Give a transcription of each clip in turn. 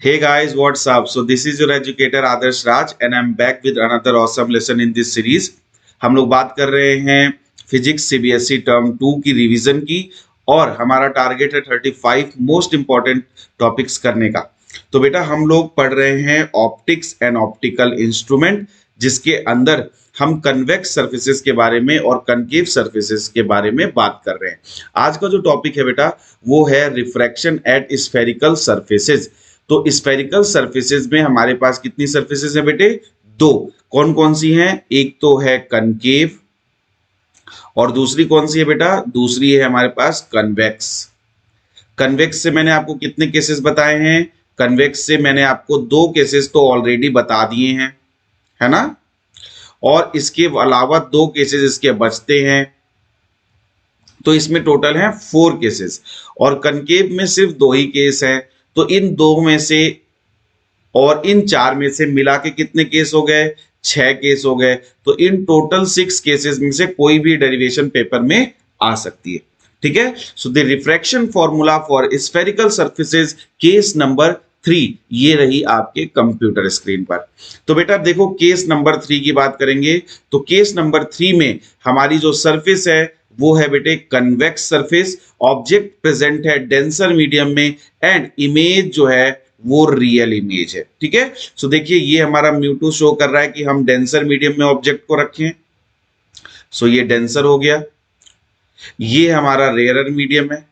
Hey guys, what's up? So this is your educator Adarsh Raj and I'm back with another awesome lesson in this series. हम लोग बात कर रहे हैं physics CBSE term 2 की revision की और हमारा टारगेट है 35 मोस्ट इंपॉर्टेंट टॉपिक्स करने का। तो बेटा हम लोग पढ़ रहे हैं ऑप्टिक्स एंड ऑप्टिकल इंस्ट्रूमेंट जिसके अंदर हम कन्वेक्स सर्फेसेस के बारे में और कनकेव सर्फेसेस के बारे में बात कर रहे हैं। आज का जो टॉपिक है बेटा वो है रिफ्रैक्शन एट स्फेरिकल सर्फेसेस। तो स्फेरिकल सर्फेसेस में हमारे पास कितनी सर्फेसेस है बेटे? दो। कौन कौन सी हैं? एक तो है कनकेव और दूसरी कौन सी है बेटा? दूसरी है हमारे पास कन्वेक्स। कन्वेक्स से मैंने आपको कितने केसेस बताए हैं? कन्वेक्स से मैंने आपको दो केसेस तो ऑलरेडी बता दिए हैं, है ना? और इसके अलावा दो केसेस इसके बचते हैं, तो इसमें टोटल है 4 केसेस और कनकेव में सिर्फ 2 ही केस हैं। तो इन 2 में से और इन 4 में से मिला के कितने केस हो गए? 6 केस हो गए। तो इन टोटल 6 केसेस में से कोई भी डेरिवेशन पेपर में आ सकती है। ठीक है। So the refraction formula for spherical surfaces case number 3 ये रही आपके कंप्यूटर स्क्रीन पर। तो बेटा देखो केस नंबर 3 की बात करेंगे तो केस नंबर 3 में हमारी जो सरफेस है वो है बेटे कन्वेक्स सरफेस। ऑब्जेक्ट प्रेजेंट है डेंसर मीडियम में एंड इमेज जो है वो रियल इमेज है। ठीक है। सो देखिए ये हमारा म्यू2 शो कर रहा है कि हम डेंसर मीडियम में ऑब्जेक्ट को रखें। सो ये डेंसर हो गया, ये हमारा रेयरर मीडियम है।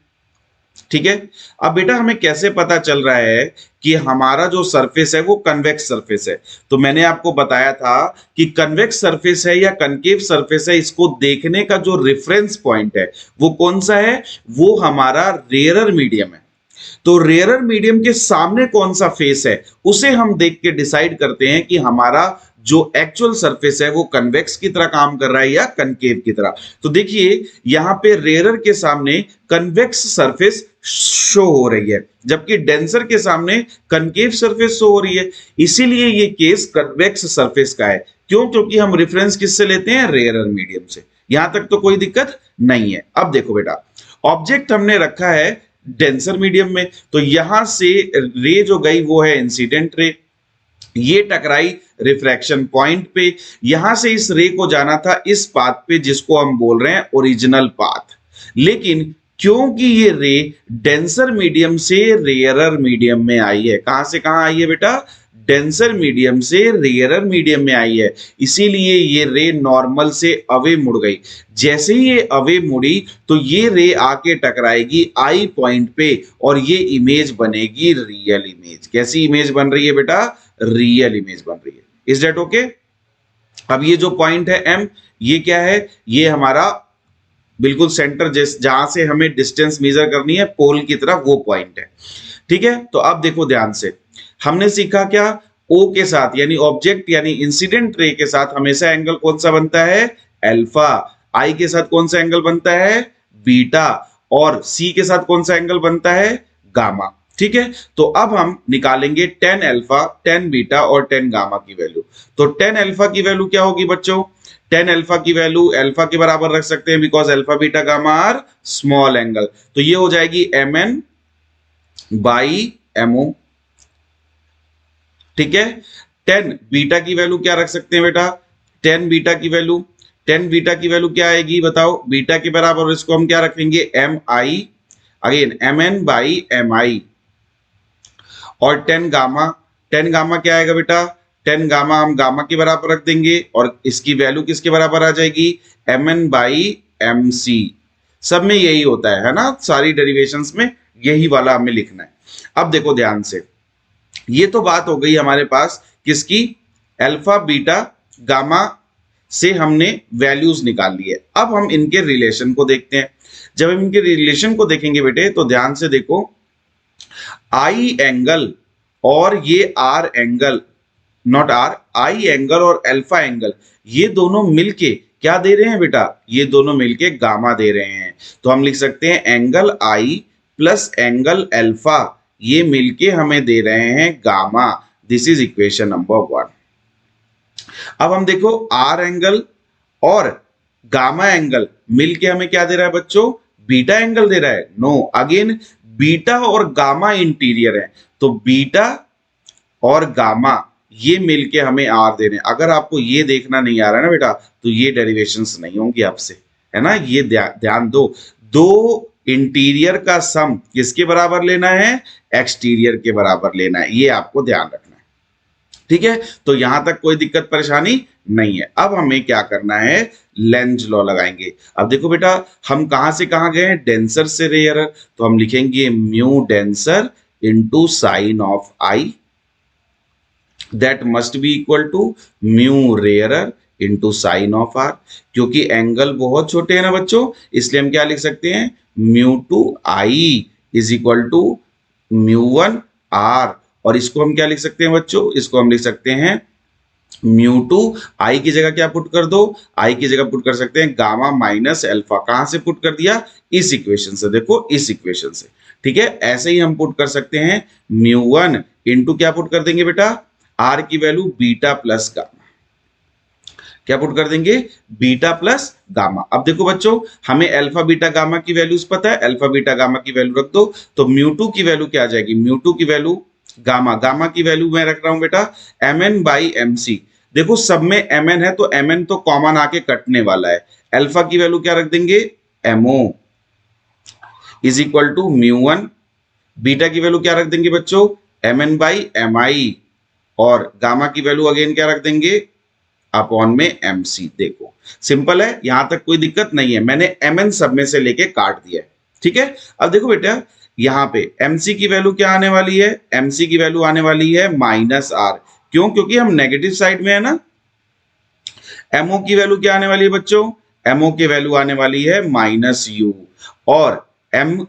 ठीक है। अब बेटा हमें कैसे पता चल रहा है कि हमारा जो सरफेस है वो कन्वेक्स सरफेस है? तो मैंने आपको बताया था कि कन्वेक्स सरफेस है या कनकेव सरफेस है, इसको देखने का जो रेफरेंस पॉइंट है वो कौन सा है? वो हमारा रेयरर मीडियम है। तो रेयरर मीडियम के सामने कौन सा फेस है उसे हम देख के डिसाइड करते हैं कि हमारा जो एक्चुअल सरफेस है वो कन्वेक्स की तरह काम कर रहा है या कनकेव की तरह। तो देखिए यहां पे रेयरर के सामने कन्वेक्स सरफेस शो हो रही है जबकि डेंसर के सामने कनकेव सरफेस शो हो रही है। इसीलिए ये केस कन्वेक्स सरफेस का है। क्यों? क्योंकि हम रेफरेंस किससे लेते हैं? रेयरर मीडियम से। यहां तक तो कोई दिक्कत नहीं है। अब देखो बेटा ऑब्जेक्ट हमने रखा है डेंसर मीडियम में, तो यहां से रे जो गई वो है इंसिडेंट रे, ये टकराई रिफ्रैक्शन पॉइंट पे। यहां से इस रे को जाना था इस पाथ पे जिसको हम बोल रहे हैं ओरिजिनल पाथ। लेकिन क्योंकि ये रे डेंसर मीडियम से रेयरर मीडियम में आई है, कहां से कहां आई है बेटा? डेंसर मीडियम से रेयरर मीडियम में आई है, इसीलिए ये रे नॉर्मल से अवे मुड़ गई। जैसे ही ये अवे मुड़ी तो ये रे आके टकराएगी आई पॉइंट पे और ये इमेज बनेगी रियल इमेज। कैसी इमेज बन रही है बेटा? रियल इमेज बन रही है। Is that okay? अब ये जो पॉइंट है एम, ये क्या है? ये हमारा बिल्कुल सेंटर जहां से हमें डिस्टेंस मेजर करनी है पोल की तरफ, वो पॉइंट है। ठीक है। तो अब देखो ध्यान से, हमने सीखा क्या? ओ के साथ यानी ऑब्जेक्ट यानी इंसिडेंट रे के साथ हमेशा एंगल कौन सा बनता है? अल्फा। आई के साथ कौन सा एंगल बनता है? बीटा। और सी के साथ कौन सा एंगल बनता है? गामा। ठीक है। तो अब हम निकालेंगे 10 अल्फा 10 बीटा और 10 गामा की वैल्यू। तो 10 अल्फा की वैल्यू क्या होगी बच्चों? 10 अल्फा की वैल्यू अल्फा के बराबर रख सकते हैं because alpha beta gamma are small angle. तो ये हो जाएगी mn बाई mo। ठीक है। 10 बीटा की वैल्यू क्या रख सकते हैं बेटा? 10 बीटा की वैल्यू, 10 बीटा की वैल्यू क्या आएगी बताओ? बीटा के बराबर इसको हम क्या रखेंगे? mi, again mn by mi। और 10 गामा, 10 गामा क्या आएगा बेटा? 10 गामा हम गामा के बराबर रख देंगे और इसकी वैल्यू किसके बराबर आ जाएगी? mn by mc। सब में यही होता है ना? सारी डेरिवेशंस में यही वाला हमें लिखना है। अब देखो ध्यान से, ये तो बात हो गई हमारे पास किसकी? अल्फा बीटा गामा से हमने वैल्यूज निकाल ली है। अब हम इनके रिलेशन को देखते हैं। जब हम इनके रिलेशन को देखेंगे बेटे तो ध्यान से देखो, आई एंगल और ये R angle, not R, I angle और अल्फा एंगल, ये दोनों मिलके क्या दे रहे हैं बेटा? ये दोनों मिलके गामा दे रहे हैं। तो हम लिख सकते हैं एंगल आई प्लस एंगल अल्फा, ये मिलके हमें दे रहे हैं gamma. This is equation number 1। अब हम देखो आर एंगल और गामा एंगल मिलके हमें क्या दे रहा है बच्चों? बीटा एंगल दे रहा है। नो, अगेन बीटा और गामा इंटीरियर है, तो बीटा और गामा ये मिलके हमें आर दे रहे हैं। अगर आपको ये देखना नहीं आ रहा है ना बेटा, तो ये डेरिवेशंस नहीं होंगी आपसे, है ना। ये ध्यान दो, दो इंटीरियर का सम किसके बराबर लेना है, एक्सटीरियर के बराबर लेना है, ये आपको ध्यान रखना है, ठीक है। तो यहां तक कोई दिक्कत परेशानी नहीं है। अब हमें क्या करना है, लेंज लॉ लगाएंगे। अब देखो बेटा, हम कहां से कहां गए हैं, डेंसर से रेयरर, तो हम लिखेंगे mu denser into sine of I, that must be equal to mu rarer into sine of R. क्योंकि एंगल बहुत छोटे हैं ना बच्चों, इसलिए हम क्या लिख सकते हैं, mu two I is equal to mu one R. और इसको हम क्या लिख सकते हैं बच्चों, इसको हम लिख सकते हैं म्यू टू, आई की जगह क्या पुट कर दो, आई की जगह पुट कर सकते हैं गामा माइनस अल्फा। कहां से पुट कर दिया, इस इक्वेशन से, देखो इस इक्वेशन से, ठीक है। ऐसे ही हम पुट कर सकते हैं म्यू वन इंटू क्या पुट कर देंगे बेटा, आर की वैल्यू बीटा प्लस गामा, क्या पुट कर देंगे, बीटा प्लस गामा। अब देखो बच्चों, हमें अल्फा बीटा गामा की वैल्यूज पता है, अल्फा बीटा गामा की वैल्यू रख दो, तो म्यू टू की वैल्यू क्या आ जाएगी, म्यू टू की वैल्यू गामा, गामा की वैल्यू मैं रख रहा हूं बेटा M N by M C. देखो सब में एम एन है तो एम एन तो कॉमन आके कटने वाला है। अल्फा की वैल्यू क्या रख देंगे, MO is equal to mu one, beta की वैल्यू क्या रख देंगे बच्चों, M N by M I, और गामा की वैल्यू अगेन क्या रख देंगे, अपॉन में एम सी। देखो सिंपल है, यहां तक कोई दिक्कत नहीं है, मैंने एम एन सब में से लेके काट दिया है, ठीक है। अब देखो बेटा, यहाँ पे एमसी की वैल्यू क्या आने वाली है, एमसी की वैल्यू आने वाली है माइनस आर। क्यों, क्योंकि हम नेगेटिव साइड में है ना। एमओ की वैल्यू क्या आने वाली है बच्चों, एमओ की वैल्यू आने वाली है माइनस यू, और एम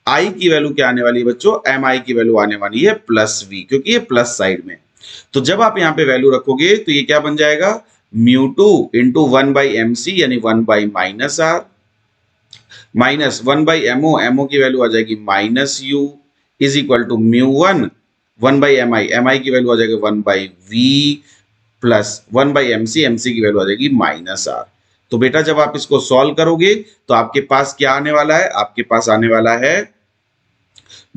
आई की वैल्यू क्या आने वाली है बच्चों, एम आई की वैल्यू आने वाली है प्लस वी, क्योंकि ये प्लस साइड में। तो जब आप यहाँ पे वैल्यू रखोगे तो ये क्या बन जाएगा, mu two into one by M C, यानी one by minus R, minus one by M O, M O की वैल्यू आ जाएगी minus U, is equal to mu one, one by M I की वैल्यू आ जाएगी one by V, plus one by M C की value आ जाएगी minus are. तो बेटा जब आप इसको सॉल्व करोगे तो आपके पास क्या आने वाला है, आपके पास आने वाला है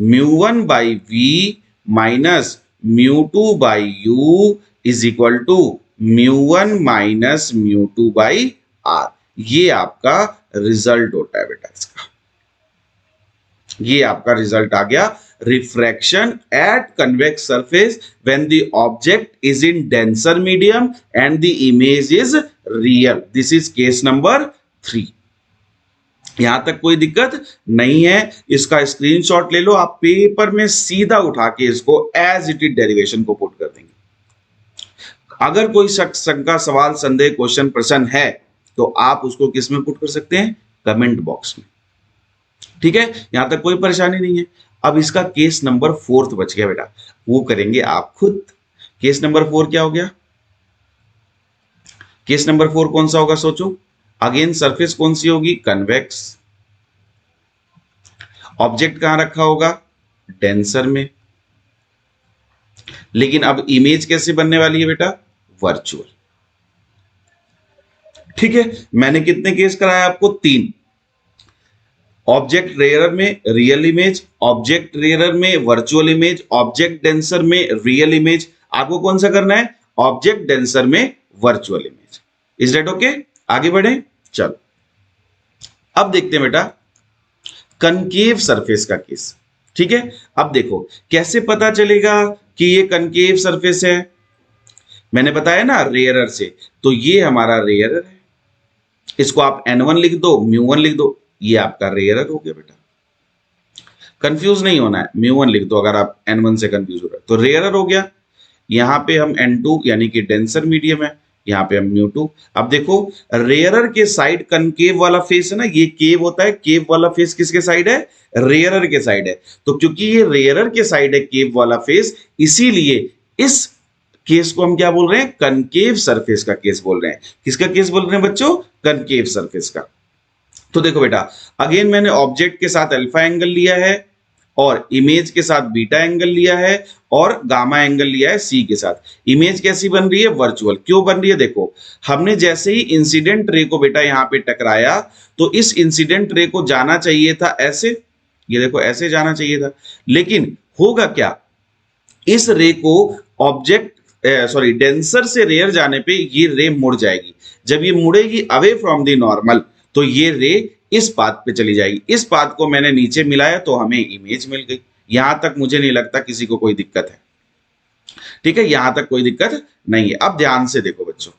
mu one by V minus mu two by U is equal to mu one minus mu two by R. ये आपका रिजल्ट होता है बेटा इसका, ये आपका रिजल्ट आ गया। Refraction at convex surface when the object is in denser medium and the image is real, this is case number 3। यहां तक कोई दिक्कत नहीं है, इसका स्क्रीनशॉट ले लो, आप पेपर में सीधा उठा के इसको एज इट इज डेरिवेशन को पुट कर देंगे। अगर कोई शंका, सवाल, संदेह, क्वेश्चन, प्रश्न है तो आप उसको किस में पुट कर सकते हैं, कमेंट बॉक्स में, ठीक है। यहां तक कोई परेशानी नहीं है। अब इसका केस नंबर 4 बच गया बेटा, वो करेंगे आप खुद। केस नंबर 4 क्या हो गया, केस नंबर 4 कौन सा होगा सोचो, अगेन सरफेस कौन सी होगी, कन्वेक्स, ऑब्जेक्ट कहां रखा होगा, डेंसर में, लेकिन अब इमेज कैसे बनने वाली है बेटा, वर्चुअल, ठीक है। मैंने कितने केस कराए आपको, 3। ऑब्जेक्ट रेयरर में रियल इमेज, ऑब्जेक्ट रेयरर में वर्चुअल इमेज, ऑब्जेक्ट डेंसर में रियल इमेज। आपको कौन सा करना है, ऑब्जेक्ट डेंसर में virtual image. Is that okay, आगे बढ़े, चलो अब देखते हैं बेटा कनकेव सरफेस का केस, ठीक है। अब देखो कैसे पता चलेगा कि ये कनकेव सरफेस है, मैंने बताया ना रेयरर से, तो ये हमारा रेयरर है, इसको आप n1 लिख दो, म्यू1 लिख दो, ये आपका रेयरर हो गया बेटा। कंफ्यूज नहीं होना है, म्यू1 लिख दो अगर आप n1 से कंफ्यूज हो रहा है, तो रेयरर हो गया। यहां पे हम n2 यानी कि डेंसर मीडियम है, यहाँ पे हम म्यू2। अब देखो रेयरर के साइड कनकेव वाला फेस है ना, ये केव होता है, केव वाला फेस किसके साइड है, रेयरर के साइड है। तो क्योंकि ये रेयरर के साइड है केव वाला फेस, इसीलिए इस केस को हम क्या बोल रहे हैं, कनकेव सरफेस का केस बोल रहे हैं। किसका केस बोल रहे हैं बच्चों, कनकेव सरफेस का। तो देखो बेटा अगेन मैंने ऑब्जेक्ट के साथ अल्फा एंगल लिया है और इमेज के साथ बीटा एंगल लिया है और गामा एंगल लिया है सी के साथ। इमेज कैसी बन रही है, वर्चुअल। क्यों बन रही है, देखो हमने जैसे ही इंसिडेंट रे को बेटा यहाँ पे टकराया तो इस इंसिडेंट रे को जाना चाहिए था ऐसे, ये देखो ऐसे जाना चाहिए था, लेकिन होगा क्या, इस रे को ऑब्जेक्ट सॉरी डेंसर से रेयर जाने पे ये रे मुड़ जाएगी। जब ये मुड़ेगी अवे फ्रॉम द नॉर्मल तो ये रे इस पाथ पे चली जाएगी। इस पाथ को मैंने नीचे मिलाया तो हमें इमेज मिल गई। यहां तक मुझे नहीं लगता किसी को कोई दिक्कत है। ठीक है, यहां तक कोई दिक्कत नहीं है। अब ध्यान से देखो बच्चों,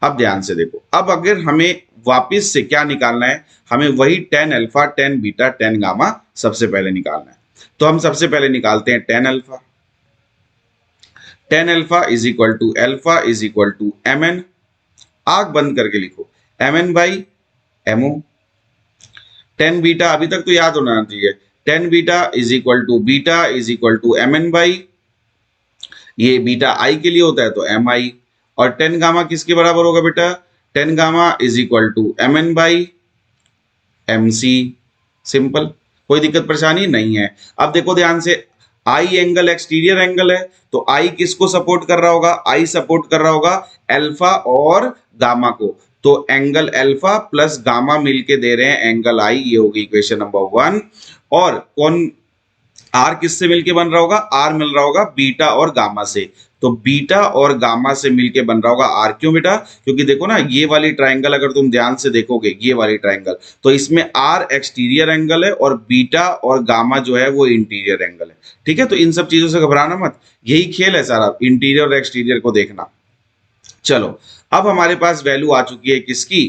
अब ध्यान से देखो, अब अगर हमें वापस से क्या निकालना है, हमें वही tan alpha, tan beta, tan gamma सबसे पहले निकालना है। तो हम सबसे पहले निकालते हैं tan alpha. tan alpha is equal to alpha is equal to mn, आग बंद करके लिखो mn by mo। tan beta अभी तक तो याद होना चाहिए, tan beta is equal to mn by, ये बीटा आई के लिए होता है तो एम आई, और tan गामा किसके बराबर होगा बेटा, tan gamma is equal to mn by mc। Simple, कोई दिक्कत परेशानी नहीं है। अब देखो ध्यान से, आई एंगल एक्सटीरियर एंगल है तो आई किसको सपोर्ट कर रहा होगा, आई सपोर्ट कर रहा होगा अल्फा और गामा को। तो एंगल अल्फा प्लस गामा मिलके दे रहे हैं एंगल आई, ये होगी इक्वेशन नंबर 1। और कौन आर किससे मिलके बन रहा होगा, आर मिल रहा होगा बीटा और गामा से। तो बीटा और गामा से मिलके बन रहा होगा आर। क्यों बेटा, क्योंकि देखो ना ये वाली ट्रायंगल अगर तुम ध्यान से देखोगे, ये वाली ट्रायंगल, तो इसमें आर एक्सटीरियर एंगल है और बीटा और गामा जो है वो इंटीरियर एंगल है। ठीक है, तो इन सब चीजों से घबराना मत, यही खेल है सारा, इंटीरियर और एक्सटीरियर को देखना। चलो, अब हमारे पास वैल्यू आ चुकी है किसकी,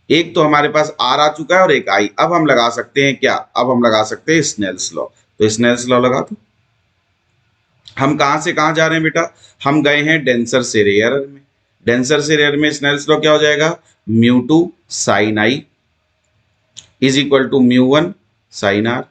एक तो हमारे पास आर आ चुका है और एक आई। अब हम लगा सकते हैं क्या, अब हम लगा सकते हैं स्नेल्स लॉ। तो स्नेल्स लॉ लगा दो। हम कहां से कहां जा रहे हैं बेटा, हम गए हैं डेंसर से रेयर में। डेंसर से रेयर में स्नेल्स लॉ क्या हो जाएगा, mu two sine I is equal to mu one sine R.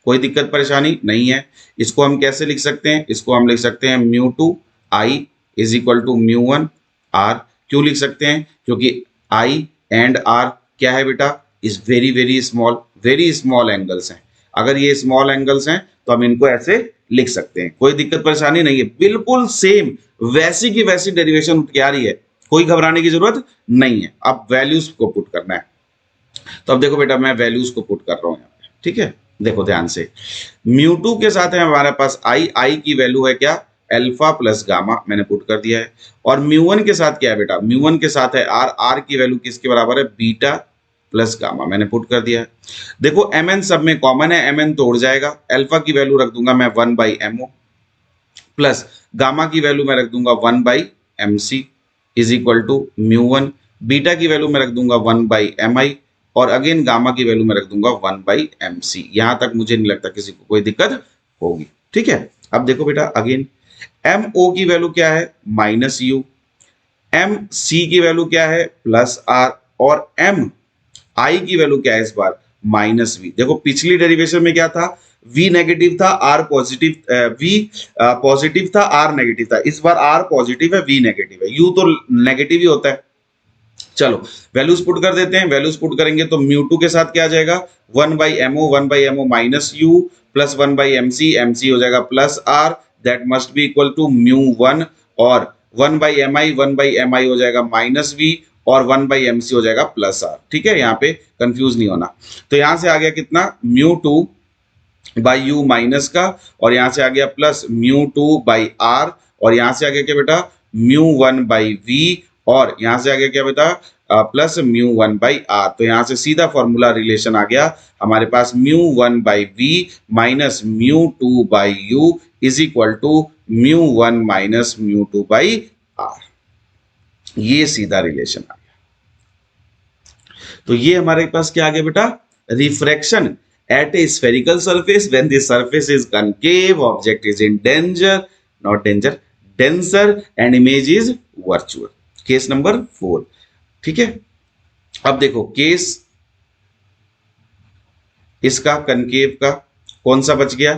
कोई दिक्कत परेशानी नहीं है। इसको हम कैसे लिख सकते हैं, इसको हम लिख सकते हैं mu two I is equal to mu one R. क्यों लिख सकते हैं, क्योंकि आई एंड आर क्या है बेटा, is very very small angles हैं। अगर ये स्मॉल एंगल्स हैं तो हम इनको ऐसे लिख सकते हैं, कोई दिक्कत परेशानी नहीं है। बिल्कुल सेम वैसी की वैसी डेरिवेशन उठ के आ रही है, कोई घबराने की जरूरत नहीं है। अब वैल्यूज को पुट करना है। तो अब देखो बेटा, मैं वैल्यूज को पुट कर रहा हूं यहाँ पे। ठीक है, देखो ध्यान से, म्यू टू के साथ है हमारे पास आई की वैल्यू है क्या, अल्फा प्लस गामा, मैंने पुट कर दिया है। और म्यू वन के साथ क्या है बेटा, म्यू वन के साथ है आर की वैल्यू किसके बराबर है, बीटा प्लस गामा, मैंने पुट कर दिया है। देखो mn सब में कॉमन है, mn तो उड़ जाएगा। अल्फा की वैल्यू रख दूंगा मैं 1 बाई mo प्लस गामा की वैल्यू मैं रख दूंगा 1 by mc is equal to mu one. Beta की वैल्यू मैं रख दूंगा 1 बाई mi और अगेन गामा की वैल्यू मैं रख दूंगा 1 बाई mc। यहां तक मुझे नहीं लगता किसी को कोई दिक्कत होगी। ठीक है, अब देखो बेटा अगेन mo की वैल्यू क्या है, माइनस यू, mc की वैल्यू क्या है, प्लस आर, और m आई की वैल्यू क्या है इस बार, माइनस वी। देखो पिछली डेरिवेशन में क्या था, v नेगेटिव था, r पॉजिटिव, v पॉजिटिव था, r नेगेटिव था। इस बार r पॉजिटिव है, v नेगेटिव है, u तो नेगेटिव ही होता है। चलो वैल्यूज पुट कर देते हैं। वैल्यूज पुट करेंगे तो म्यू टू के साथ क्या आ जाएगा, 1 by mo minus U plus 1 by mc हो जाएगा plus r, that must be equal to mu one, और 1 बाई mi हो जाएगा माइनस v और 1 बाई mc हो जाएगा प्लस आर। ठीक है, यहाँ पे कंफ्यूज नहीं होना। तो यहां से आ गया कितना, mu two by U minus का, और यहां से आ गया plus mu two by R, और यहां से आ गया क्या बेटा, म्यू वन बाई वी, और यहां से आ गया क्या बेटा, plus mu one by R. तो यहां से सीधा फॉर्मूला रिलेशन आ गया हमारे पास, mu one by V minus mu two by U is equal to mu one minus mu two by R. ये सीधा रिलेशन आ गया। तो ये हमारे पास क्या आ गया बेटा, refraction at a spherical surface when the surface is concave, object is in danger, not danger, denser and image is virtual। Case number 4। ठीक है, अब देखो केस इसका कनकेव का कौन सा बच गया,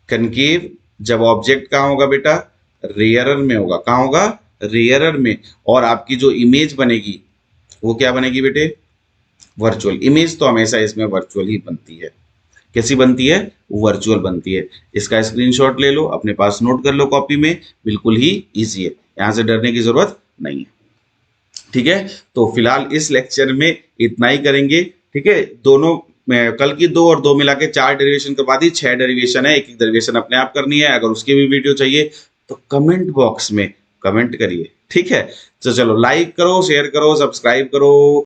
कनकेव जब ऑब्जेक्ट कहां होगा बेटा, रेयरर में होगा। कहां होगा, रेयरर में, और आपकी जो इमेज बनेगी वो क्या बनेगी बेटे, वर्चुअल। इमेज तो हमेशा इसमें वर्चुअल ही बनती है। कैसी बनती है, वर्चुअल बनती है। इसका स्क्रीनशॉट ले लो, अपने पास नोट कर लो कॉपी में, बिल्कुल ही इजी है, यहां से डरने की जरूरत नहीं है। ठीक है, तो फिलहाल इस लेक्चर में इतना ही करेंगे। ठीक है, दोनों कल की 2 और 2 मिला के 4 डेरिवेशन करवा दी, 6 डेरिवेशन है, एक-एक डेरिवेशन अपने आप करनी है। अगर उसकी भी वीडियो चाहिए तो कमेंट बॉक्स में कमेंट करिए, ठीक है? तो चलो लाइक करो, शेयर करो, सब्सक्राइब करो।